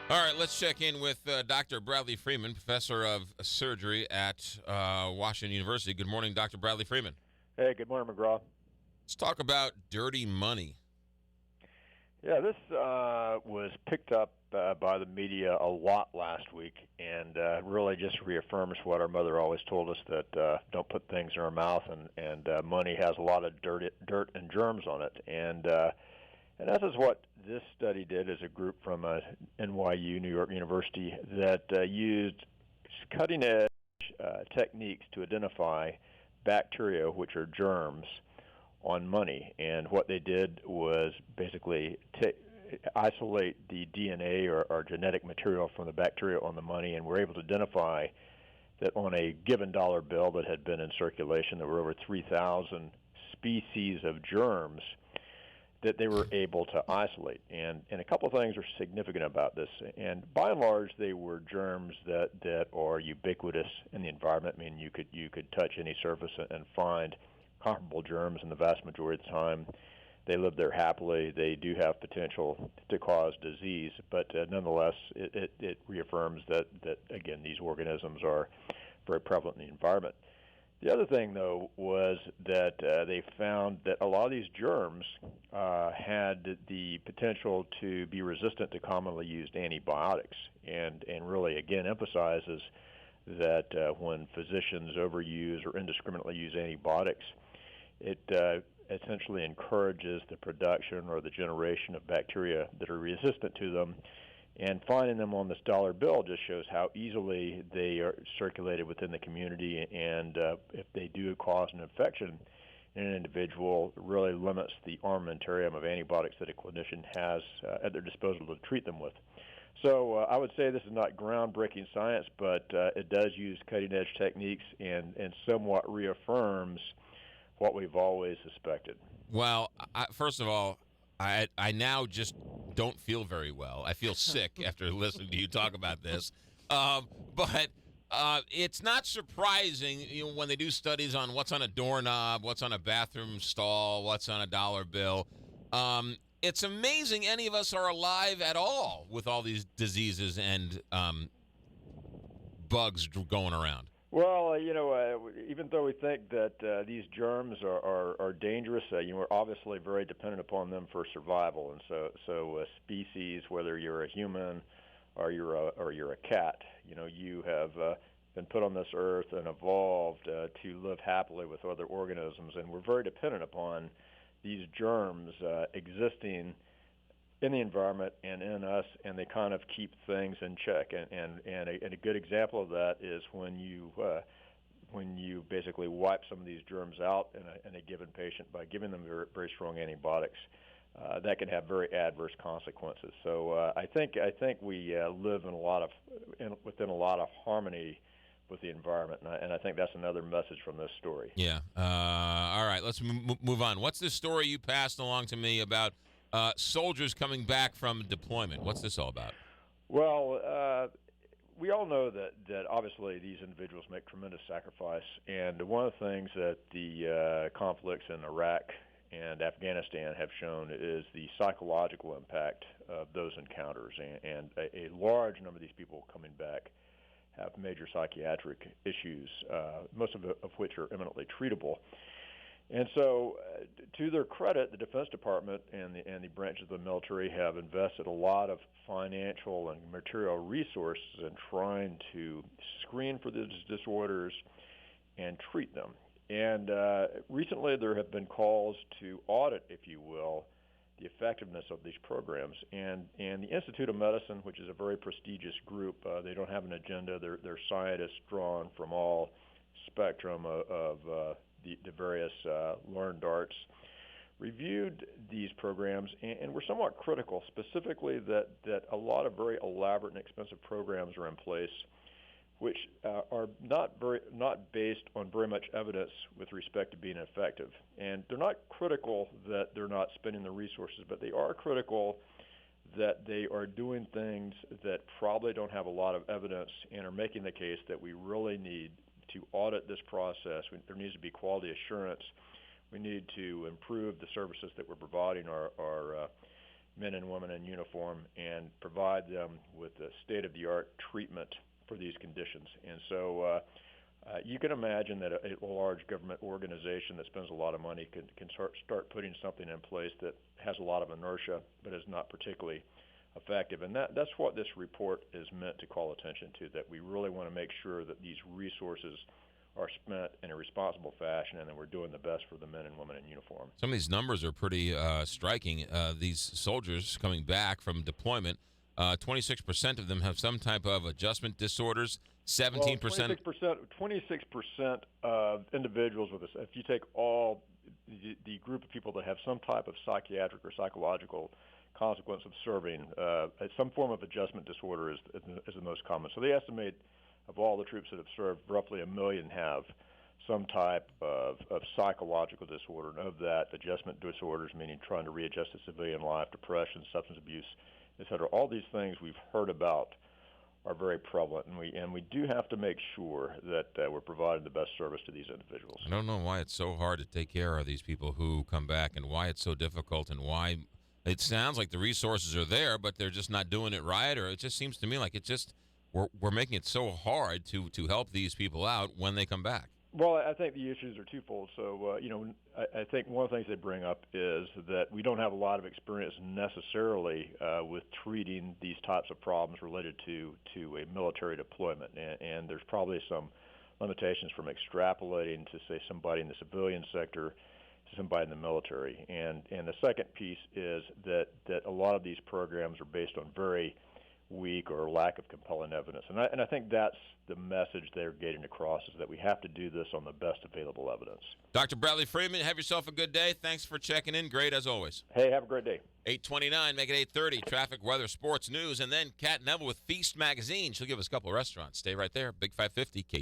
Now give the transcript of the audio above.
All right, let's check in with Dr. Bradley Freeman, professor of surgery at Washington University. Good morning, Dr. Bradley Freeman. Hey, good morning, McGraw. Let's talk about dirty money. Yeah, this was picked up by the media a lot last week, and really just reaffirms what our mother always told us, that don't put things in our mouth, and money has a lot of dirt and germs on it, and that is what this study did. As a group from NYU, New York University, that used cutting edge techniques to identify bacteria, which are germs, on money. And what they did was basically isolate the DNA or genetic material from the bacteria on the money, and were able to identify that on a given dollar bill that had been in circulation, there were over 3,000 species of germs that they were able to isolate. And a couple of things are significant about this. And by and large, they were germs that are ubiquitous in the environment. I mean, you could touch any surface and find comparable germs, in the vast majority of the time. They live there happily. They do have potential to cause disease, but nonetheless, it reaffirms that, again, these organisms are very prevalent in the environment. The other thing, though, was that they found that a lot of these germs had the potential to be resistant to commonly used antibiotics, and really, again, emphasizes that when physicians overuse or indiscriminately use antibiotics, it essentially encourages the production or the generation of bacteria that are resistant to them. And finding them on this dollar bill just shows how easily they are circulated within the community, and if they do cause an infection in an individual, it really limits the armamentarium of antibiotics that a clinician has at their disposal to treat them with. So I would say this is not groundbreaking science, but it does use cutting-edge techniques and somewhat reaffirms what we've always suspected. Well, first of all, I now just don't feel very well. I feel sick after listening to you talk about this. But it's not surprising, when they do studies on what's on a doorknob, what's on a bathroom stall, what's on a dollar bill. It's amazing any of us are alive at all with all these diseases and bugs going around. Well, even though we think that these germs are dangerous, we're obviously very dependent upon them for survival. And so a species, whether you're a human or you're a cat, you have been put on this earth and evolved to live happily with other organisms, and we're very dependent upon these germs existing in the environment and in us, and they kind of keep things in check. And a good example of that is when you basically wipe some of these germs out in a given patient by giving them very, very strong antibiotics. That can have very adverse consequences. So I think we live within a lot of harmony with the environment, and I think that's another message from this story. Yeah. All right. Let's move on. What's this story you passed along to me about soldiers coming back from deployment? What's this all about? Well, we all know that obviously these individuals make tremendous sacrifice, and one of the things that the conflicts in Iraq and Afghanistan have shown is the psychological impact of those encounters, and a large number of these people coming back have major psychiatric issues, most of which are eminently treatable. And so, to their credit, the Defense Department and the branches of the military have invested a lot of financial and material resources in trying to screen for these disorders and treat them. And recently there have been calls to audit, if you will, the effectiveness of these programs. And the Institute of Medicine, which is a very prestigious group, they don't have an agenda. They're scientists drawn from all spectrum of the various learned arts, reviewed these programs and were somewhat critical, specifically that a lot of very elaborate and expensive programs are in place, which are not based on very much evidence with respect to being effective. And they're not critical that they're not spending the resources, but they are critical that they are doing things that probably don't have a lot of evidence and are making the case that we really need to audit this process. There needs to be quality assurance. We need to improve the services that we're providing our men and women in uniform and provide them with the state-of-the-art treatment for these conditions. And so you can imagine that a large government organization that spends a lot of money can start putting something in place that has a lot of inertia but is not particularly effective. And that's what this report is meant to call attention to, that we really want to make sure that these resources are spent in a responsible fashion and that we're doing the best for the men and women in uniform. Some of these numbers are pretty striking. These soldiers coming back from deployment, 26% of them have some type of adjustment disorders. 17%. 26% of individuals with this. If you take all the group of people that have some type of psychiatric or psychological consequence of serving, some form of adjustment disorder is the most common. So they estimate of all the troops that have served, roughly 1 million have some type of psychological disorder. And of that, adjustment disorders, meaning trying to readjust to civilian life, depression, substance abuse, et cetera. All these things we've heard about are very prevalent, and we do have to make sure that we're providing the best service to these individuals. I don't know why it's so hard to take care of these people who come back, and why it's so difficult, and why it sounds like the resources are there, but they're just not doing it right, or it just seems to me like we're making it so hard to help these people out when they come back. Well, I think the issues are twofold. So, I think one of the things they bring up is that we don't have a lot of experience necessarily with treating these types of problems related to a military deployment, and there's probably some limitations from extrapolating to, say, somebody in the civilian sector to somebody in the military. And the second piece is that a lot of these programs are based on very weak or lack of compelling evidence. And I think that's the message they're getting across, is that we have to do this on the best available evidence. Dr. Bradley Freeman, have yourself a good day. Thanks for checking in. Great as always. Hey, have a great day. 8:29, make it 8:30. Traffic, weather, sports, news, and then Kat Neville with Feast Magazine. She'll give us a couple of restaurants. Stay right there. Big 550,